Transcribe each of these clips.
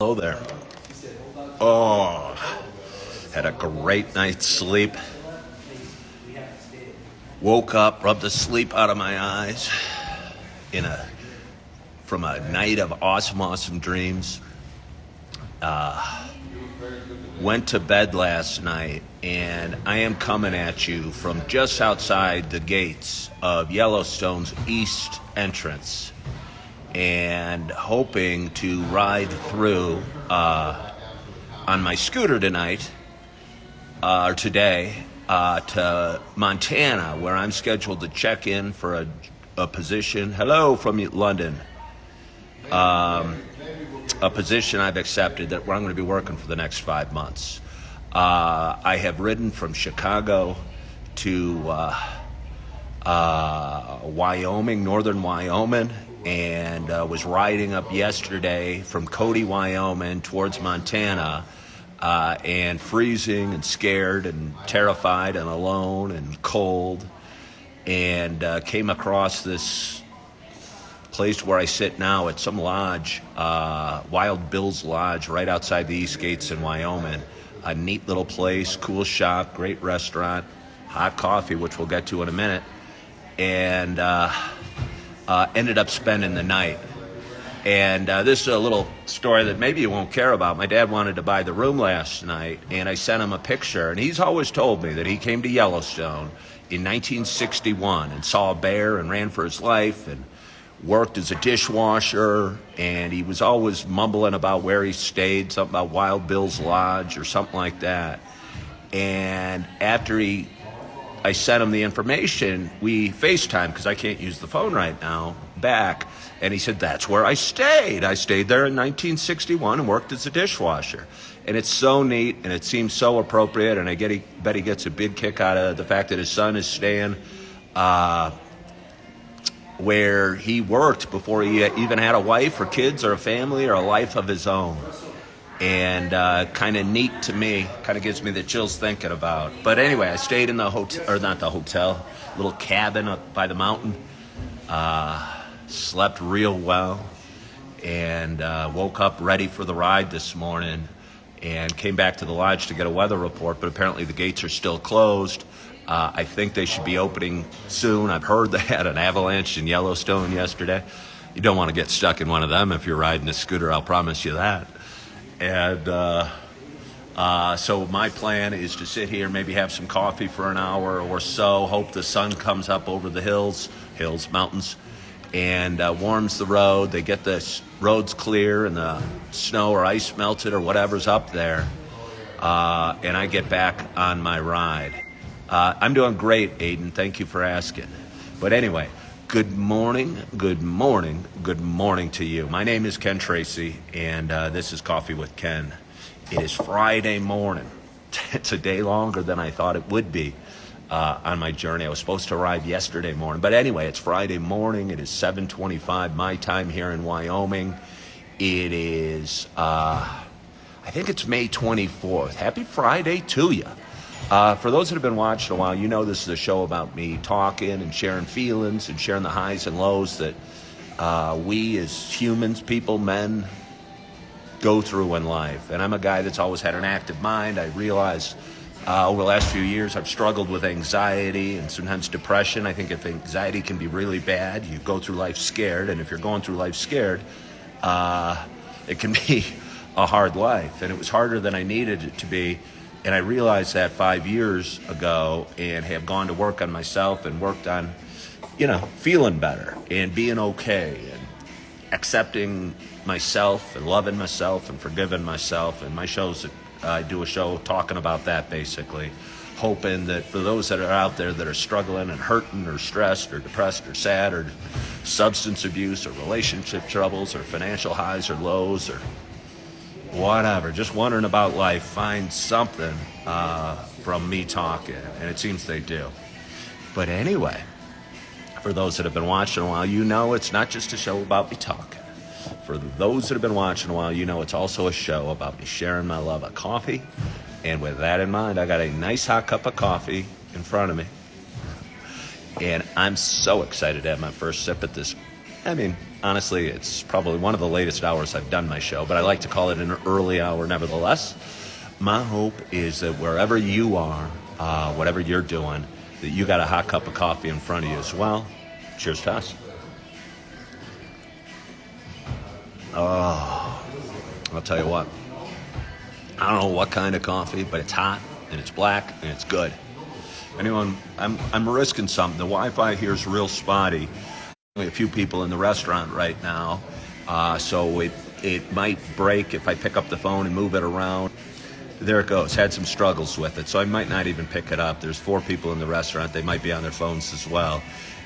Hello there. Oh, had a great night's sleep. Woke up, rubbed the sleep out of my eyes from a night of awesome dreams. Went to bed last night, and I am coming at you from just outside the gates of Yellowstone's east entrance, and hoping to ride through on my scooter tonight or today to Montana, where I'm scheduled to check in for a position. Hello from London. A position I've accepted where I'm going to be working for the next 5 months. I have ridden from Chicago to Wyoming, northern Wyoming, and was riding up yesterday from Cody, Wyoming towards Montana, and freezing and scared and terrified and alone and cold, and came across this place where I sit now at some lodge, Wild Bill's Lodge, right outside the East Gates in Wyoming. A neat little place, cool shop, great restaurant, hot coffee, which we'll get to in a minute, and ended up spending the night. And this is a little story that maybe you won't care about. My dad wanted to buy the room last night, and I sent him a picture, and he's always told me that he came to Yellowstone in 1961 and saw a bear and ran for his life and worked as a dishwasher, and he was always mumbling about where he stayed, something about Wild Bill's Lodge or something like that. And after I sent him the information, we FaceTimed, because I can't use the phone right now, back, and he said, that's where I stayed. I stayed there in 1961 and worked as a dishwasher. And it's so neat, and it seems so appropriate, and I bet he gets a big kick out of the fact that his son is staying where he worked before he even had a wife or kids or a family or a life of his own. And kind of neat to me, kind of gives me the chills thinking about. But anyway, I stayed in the hotel, or not the hotel, little cabin up by the mountain. Slept real well, and woke up ready for the ride this morning, and came back to the lodge to get a weather report, but apparently the gates are still closed. I think they should be opening soon. I've heard they had an avalanche in Yellowstone yesterday. You don't want to get stuck in one of them if you're riding a scooter, I'll promise you that. And so my plan is to sit here, maybe have some coffee for an hour or so, hope the sun comes up over the mountains, and warms the road. They get the roads clear and the snow or ice melted or whatever's up there, and I get back on my ride. I'm doing great, Aiden. Thank you for asking. But anyway, good morning to you. My name is Ken Tracy, and this is Coffee with Ken. It is Friday morning. It's a day longer than I thought it would be on my journey. I was supposed to arrive yesterday morning. But anyway, it's Friday morning. It is 7:25 my time here in Wyoming. It is, I think it's May 24th. Happy Friday to you. For those that have been watching a while, you know this is a show about me talking and sharing feelings and sharing the highs and lows that we as humans, people, men, go through in life. And I'm a guy that's always had an active mind. I realize over the last few years I've struggled with anxiety and sometimes depression. I think if anxiety can be really bad, you go through life scared. And if you're going through life scared, it can be a hard life. And it was harder than I needed it to be. And I realized that 5 years ago, and have gone to work on myself and worked on, feeling better and being okay and accepting myself and loving myself and forgiving myself. And my shows, I do a show talking about that basically, hoping that for those that are out there that are struggling and hurting or stressed or depressed or sad or substance abuse or relationship troubles or financial highs or lows or whatever, just wondering about life, find something from me talking, and it seems they do. But anyway, for those that have been watching a while, you know it's not just a show about me talking. For those that have been watching a while, you know it's also a show about me sharing my love of coffee. And with that in mind, I got a nice hot cup of coffee in front of me. And I'm so excited to have my first sip at this. honestly, it's probably one of the latest hours I've done my show, but I like to call it an early hour nevertheless. My hope is that wherever you are, whatever you're doing, that you got a hot cup of coffee in front of you as well. Cheers to us. Oh, I'll tell you what. I don't know what kind of coffee, but it's hot and it's black and it's good. Anyone, I'm risking something. The Wi-Fi here is real spotty. Only a few people in the restaurant right now, so it might break if I pick up the phone and move it around. There it goes. Had some struggles with it, so I might not even pick it up. There's 4 people in the restaurant. They might be on their phones as well.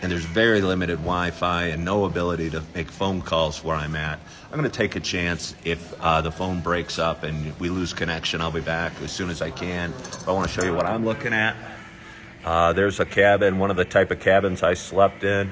And there's very limited Wi-Fi and no ability to make phone calls where I'm at. I'm going to take a chance. If the phone breaks up and we lose connection, I'll be back as soon as I can. I want to show you what I'm looking at. There's a cabin, one of the type of cabins I slept in.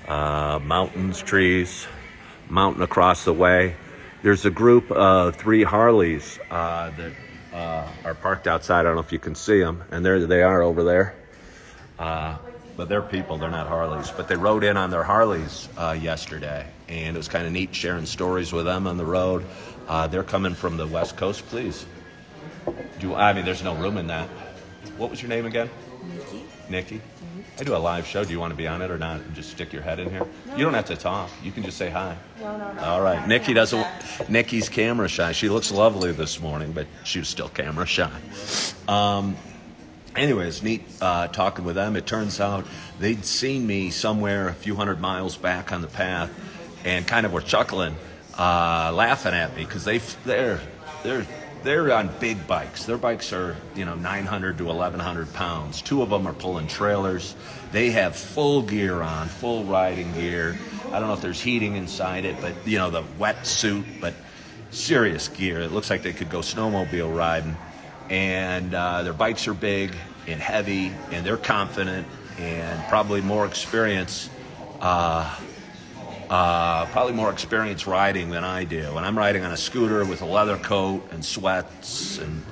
Mountains, trees, mountain across the way. There's a group of 3 Harleys that are parked outside. I don't know if you can see them. And there they are over there. But they're people, they're not Harleys. But they rode in on their Harleys yesterday. And it was kind of neat sharing stories with them on the road. They're coming from the West Coast, please. There's no room in that. What was your name again? Nikki? Mm-hmm. I do a live show. Do you want to be on it or not? Just stick your head in here? No. You don't have to talk. You can just say hi. No. All right. Nikki's camera shy. She looks lovely this morning, but she was still camera shy. Anyways, neat talking with them. It turns out they'd seen me somewhere a few hundred miles back on the path and kind of were chuckling, laughing at me because they're on big bikes. Their bikes are, 900 to 1,100 pounds. 2 of them are pulling trailers. They have full gear on, full riding gear. I don't know if there's heating inside it, but, the wetsuit, but serious gear. It looks like they could go snowmobile riding. And their bikes are big and heavy, and they're confident and probably more experience. Probably more experience riding than I do. And I'm riding on a scooter with a leather coat and sweats and,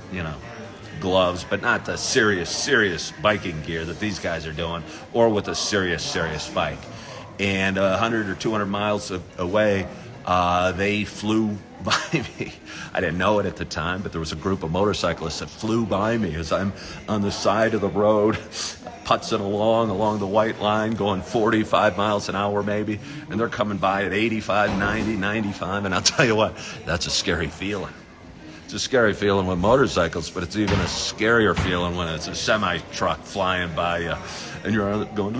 gloves, but not the serious biking gear that these guys are doing, or with a serious bike. And 100 or 200 miles away, they flew by me. I didn't know it at the time, but there was a group of motorcyclists that flew by me as I'm on the side of the road, putzing along the white line, going 45 miles an hour maybe, and they're coming by at 85, 90, 95, and I'll tell you what, that's a scary feeling. It's a scary feeling with motorcycles, but it's even a scarier feeling when it's a semi-truck flying by you, and you're going,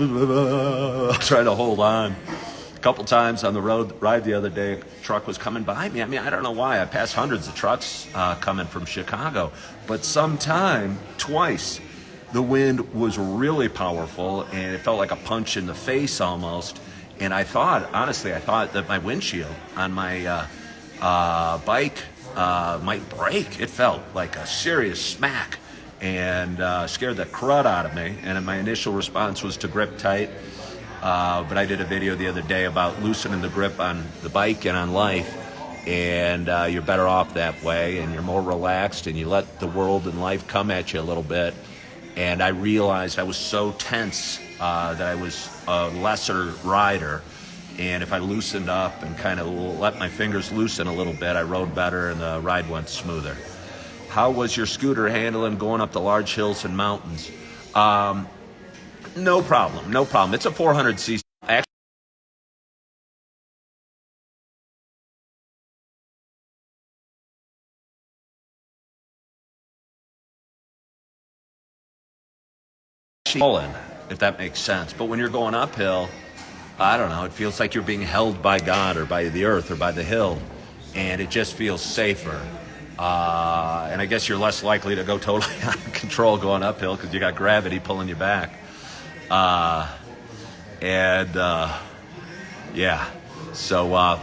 trying to hold on. A couple times on the ride the other day, a truck was coming by me. I don't know why. I passed hundreds of trucks coming from Chicago, but twice, the wind was really powerful, and it felt like a punch in the face almost. And I thought that my windshield on my bike might break. It felt like a serious smack, and scared the crud out of me. And my initial response was to grip tight. But I did a video the other day about loosening the grip on the bike and on life, and you're better off that way, and you're more relaxed, and you let the world and life come at you a little bit. And I realized I was so tense that I was a lesser rider, and if I loosened up and kind of let my fingers loosen a little bit, I rode better and the ride went smoother. How was your scooter handling going up the large hills and mountains? No problem. It's a 400cc. If that makes sense. But when you're going uphill, I don't know, it feels like you're being held by God or by the earth or by the hill, and it just feels safer. And I guess you're less likely to go totally out of control going uphill because you got gravity pulling you back. So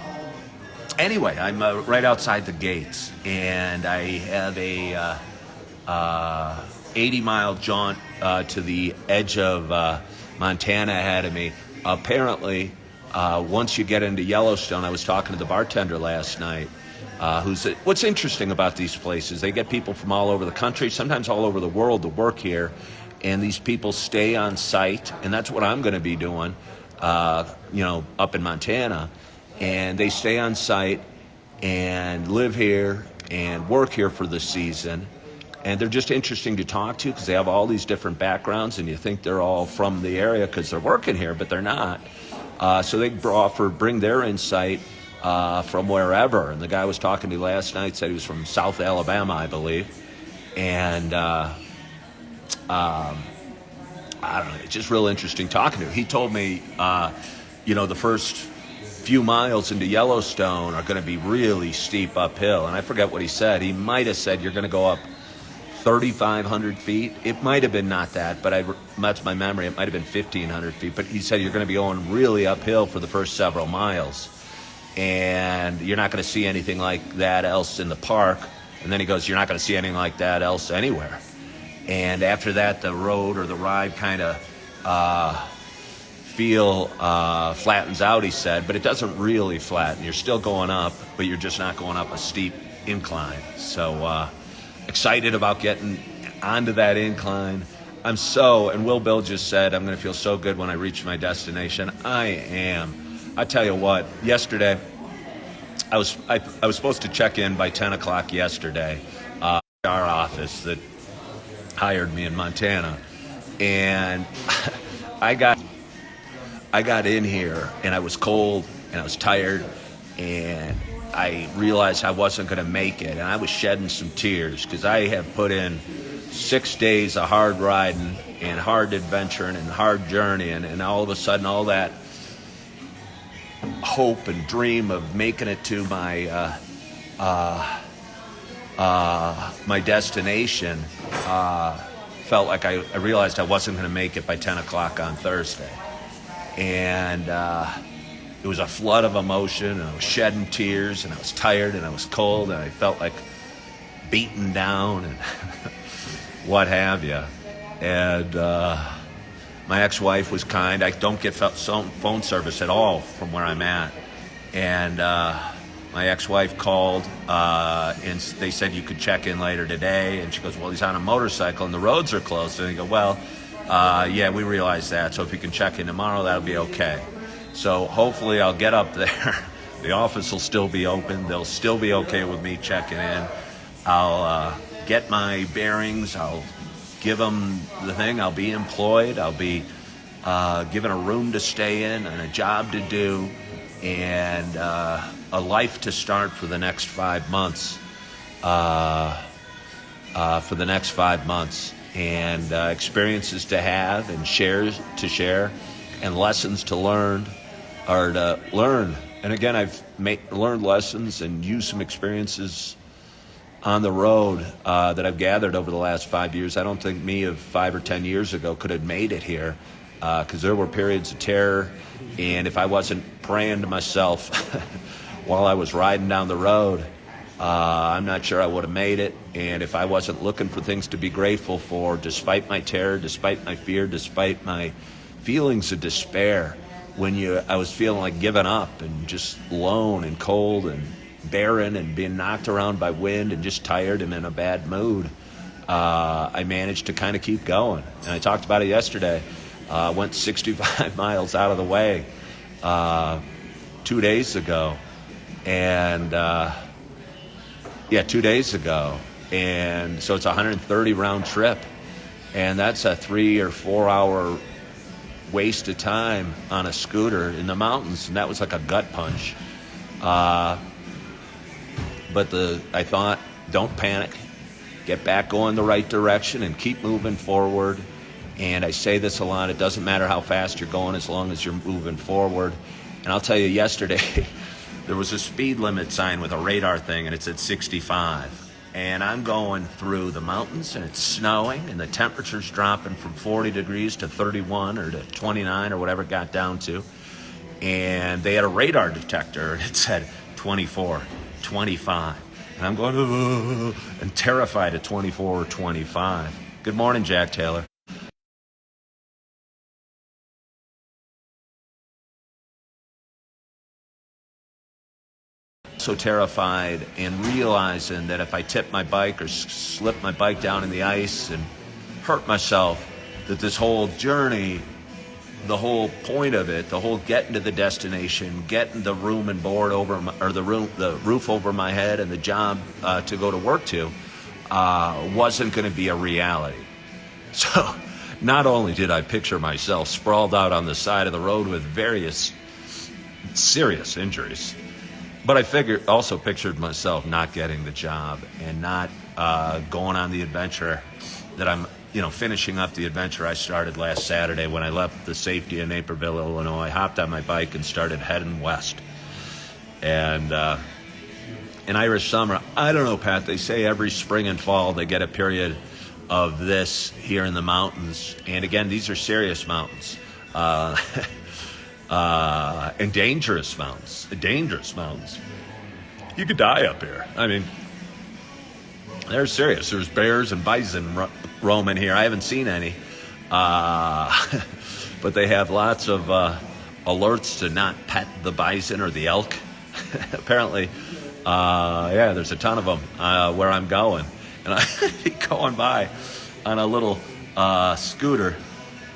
anyway, I'm right outside the gates, and I have a 80-mile jaunt to the edge of Montana ahead of me. Apparently, once you get into Yellowstone, I was talking to the bartender last night, what's interesting about these places, they get people from all over the country, sometimes all over the world to work here, and these people stay on site, and that's what I'm going to be doing. up in Montana, and they stay on site and live here and work here for the season. And they're just interesting to talk to because they have all these different backgrounds, and you think they're all from the area because they're working here, but they're not. So they bring their insight from wherever. And the guy I was talking to last night said he was from South Alabama, I believe. And I don't know, it's just real interesting talking to him. He told me, the first few miles into Yellowstone are going to be really steep uphill. And I forget what he said. He might have said you're going to go up 3,500 feet. It might have been not that, but that's my memory. It might have been 1,500 feet. But he said you're going to be going really uphill for the first several miles. And you're not going to see anything like that else in the park. And then he goes, you're not going to see anything like that else anywhere. And after that, the road or the ride kind of flattens out, he said. But it doesn't really flatten. You're still going up, but you're just not going up a steep incline. So excited about getting onto that incline. And Will Bill just said, I'm going to feel so good when I reach my destination. I am. I tell you what, yesterday, I was supposed to check in by 10 o'clock yesterday, our office that hired me in Montana. And I got in here, and I was cold, and I was tired, and I realized I wasn't going to make it, and I was shedding some tears because I have put in 6 days of hard riding and hard adventuring and hard journeying, and all of a sudden all that hope and dream of making it to my my destination felt like I realized I wasn't going to make it by 10 o'clock on Thursday. And it was a flood of emotion, and I was shedding tears, and I was tired, and I was cold, and I felt like beaten down and what have you. And my ex-wife was kind. I don't get phone service at all from where I'm at. And my ex-wife called, and they said you could check in later today. And she goes, well, he's on a motorcycle, and the roads are closed. And I go, well, yeah, we realize that. So if you can check in tomorrow, that'll be okay. So hopefully I'll get up there. The office will still be open. They'll still be okay with me checking in. I'll get my bearings. I'll give them the thing. I'll be employed. I'll be given a room to stay in and a job to do and a life to start for the next 5 months. And experiences to have and shares to share and lessons to learn or to learn. And again, I've learned lessons and used some experiences on the road that I've gathered over the last 5 years. I don't think me of 5 or 10 years ago could have made it here because there were periods of terror. And if I wasn't praying to myself while I was riding down the road, I'm not sure I would have made it. And if I wasn't looking for things to be grateful for, despite my terror, despite my fear, despite my feelings of despair, I was feeling like giving up and just alone and cold and barren and being knocked around by wind and just tired and in a bad mood, I managed to kind of keep going. And I talked about it yesterday. Went 65 miles out of the way 2 days ago. And 2 days ago. And so it's a 130 round trip. And that's a 3 or 4 hour waste of time on a scooter in the mountains. And that was like a gut punch. But I thought, don't panic. Get back going the right direction and keep moving forward. And I say this a lot, it doesn't matter how fast you're going as long as you're moving forward. And I'll tell you, yesterday, there was a speed limit sign with a radar thing, and it said 65. And I'm going through the mountains, and it's snowing, and the temperature's dropping from 40 degrees to 31 or to 29 or whatever it got down to. And they had a radar detector, and it said 24, 25. And I'm going, ugh, and terrified at 24 or 25. Good morning, Jack Taylor. So terrified and realizing that if I tip my bike or slip my bike down in the ice and hurt myself, that this whole journey the whole point of it, the whole getting to the destination, getting the room and board over my, or the roof over my head, and the job to go to work to, wasn't going to be a reality. So, not only did I picture myself sprawled out on the side of the road with various serious injuries, but I also pictured myself not getting the job and not going on the adventure that I'm, finishing up the adventure I started last Saturday when I left the safety in Naperville, Illinois, hopped on my bike and started heading west. And in Irish summer, I don't know, Pat, they say every spring and fall they get a period of this here in the mountains. And again, these are serious mountains. And dangerous mountains. You could die up here. I mean, they're serious. There's bears and bison roaming here. I haven't seen any. But they have lots of alerts to not pet the bison or the elk. Apparently, there's a ton of them where I'm going. And I be going by on a little scooter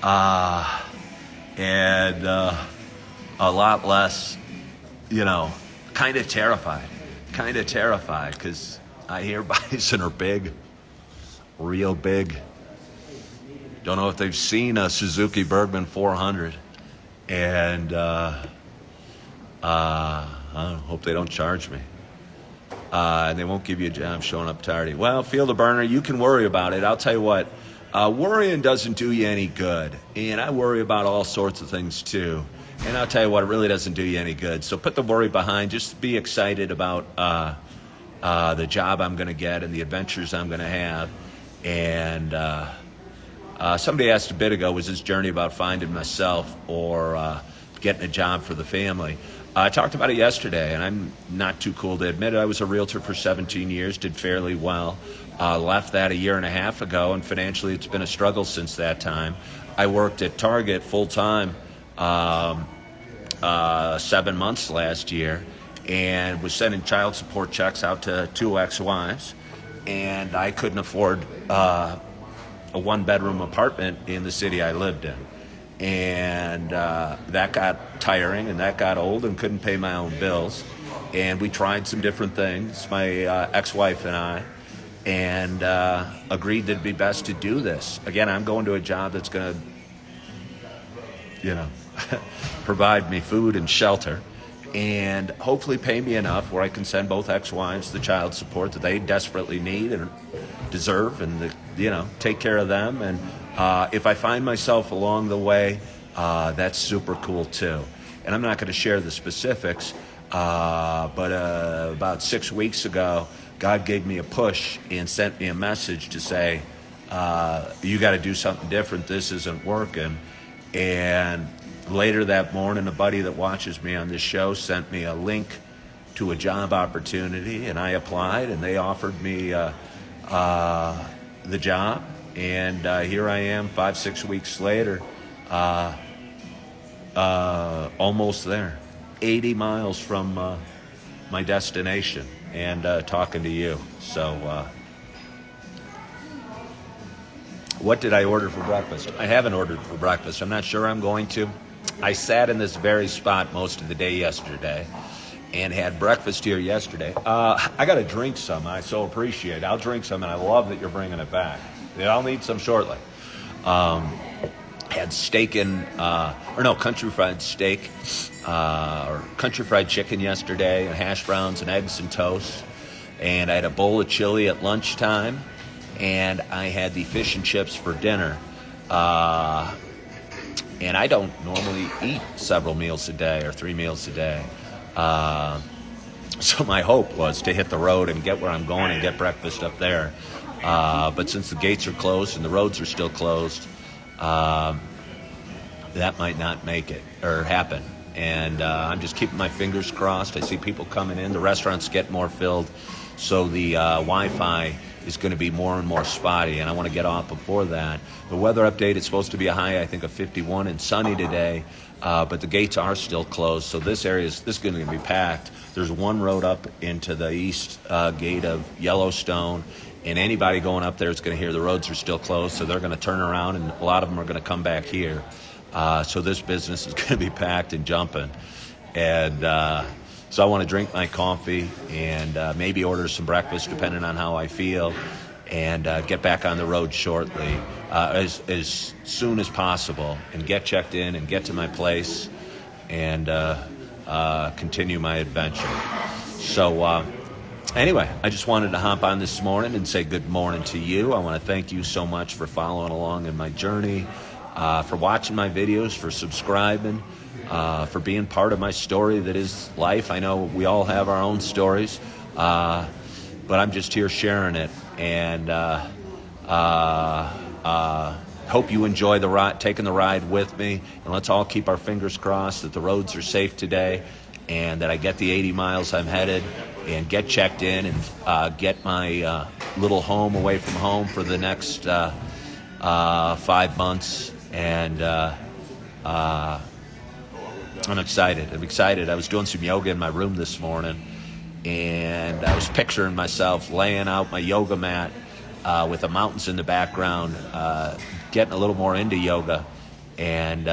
and a lot less, kind of terrified because I hear bison are big, real big. Don't know if they've seen a Suzuki Burgman 400, and I hope they don't charge me. And they won't give you a job showing up tardy. Well, feel the burner. You can worry about it. I'll tell you what, worrying doesn't do you any good. And I worry about all sorts of things too. And I'll tell you what, it really doesn't do you any good. So put the worry behind. Just be excited about the job I'm going to get and the adventures I'm going to have. And somebody asked a bit ago, was this journey about finding myself or getting a job for the family? I talked about it yesterday, and I'm not too cool to admit it. I was a realtor for 17 years, did fairly well. Left that a year and a half ago, and financially it's been a struggle since that time. I worked at Target full-time 7 months last year and was sending child support checks out to 2 ex-wives, and I couldn't afford a one-bedroom apartment in the city I lived in. And that got tiring and that got old and couldn't pay my own bills. And we tried some different things, my ex-wife and I, and agreed that it'd be best to do this. Again, I'm going to a job that's going to, provide me food and shelter and hopefully pay me enough where I can send both ex-wives the child support that they desperately need and deserve, and take care of them. And if I find myself along the way, that's super cool too. And I'm not going to share the specifics, but about 6 weeks ago, God gave me a push and sent me a message to say, you got to do something different. This isn't working. And later that morning, a buddy that watches me on this show sent me a link to a job opportunity, and I applied, and they offered me the job. And here I am 5-6 weeks later, almost there, 80 miles from my destination, and talking to you. So what did I order for breakfast? I haven't ordered for breakfast. I'm not sure I'm going to. I sat in this very spot most of the day yesterday and had breakfast here yesterday. I got to drink some. I so appreciate it. I'll drink some, and I love that you're bringing it back. I'll need some shortly. Had steak country fried steak, or country fried chicken yesterday, and hash browns and eggs and toast. And I had a bowl of chili at lunchtime, and I had the fish and chips for dinner. And I don't normally eat several meals a day or 3 meals a day. So my hope was to hit the road and get where I'm going and get breakfast up there. But since the gates are closed and the roads are still closed, that might not make it or happen. And I'm just keeping my fingers crossed. I see people coming in. The restaurants get more filled, so the Wi-Fi is going to be more and more spotty, and I want to get off before that. The weather update is supposed to be a high, I think, of 51 and sunny today, but the gates are still closed, so this is going to be packed. There's one road up into the east gate of Yellowstone, and anybody going up there is going to hear the roads are still closed, so they're going to turn around, and a lot of them are going to come back here. So this business is going to be packed and jumping. And so I want to drink my coffee and maybe order some breakfast, depending on how I feel, and get back on the road shortly, as soon as possible, and get checked in and get to my place and continue my adventure. So anyway, I just wanted to hop on this morning and say good morning to you. I want to thank you so much for following along in my journey, for watching my videos, for subscribing, for being part of my story that is life. I know we all have our own stories, but I'm just here sharing it, and hope you enjoy the ride, taking the ride with me, and let's all keep our fingers crossed that the roads are safe today and that I get the 80 miles I'm headed and get checked in and get my little home away from home for the next 5 months. And I'm excited. I was doing some yoga in my room this morning, and I was picturing myself laying out my yoga mat with the mountains in the background, getting a little more into yoga, and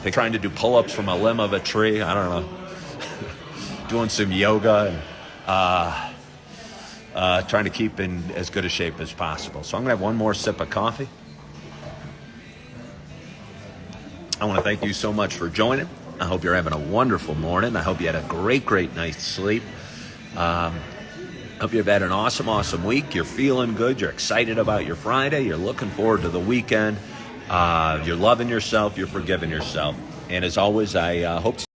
trying to do pull-ups from a limb of a tree. I don't know. Doing some yoga and trying to keep in as good a shape as possible. So I'm going to have one more sip of coffee. I want to thank you so much for joining. I hope you're having a wonderful morning. I hope you had a great night's sleep. Hope you've had an awesome week. You're feeling good. You're excited about your Friday. You're looking forward to the weekend. You're loving yourself. You're forgiving yourself. And as always, I hope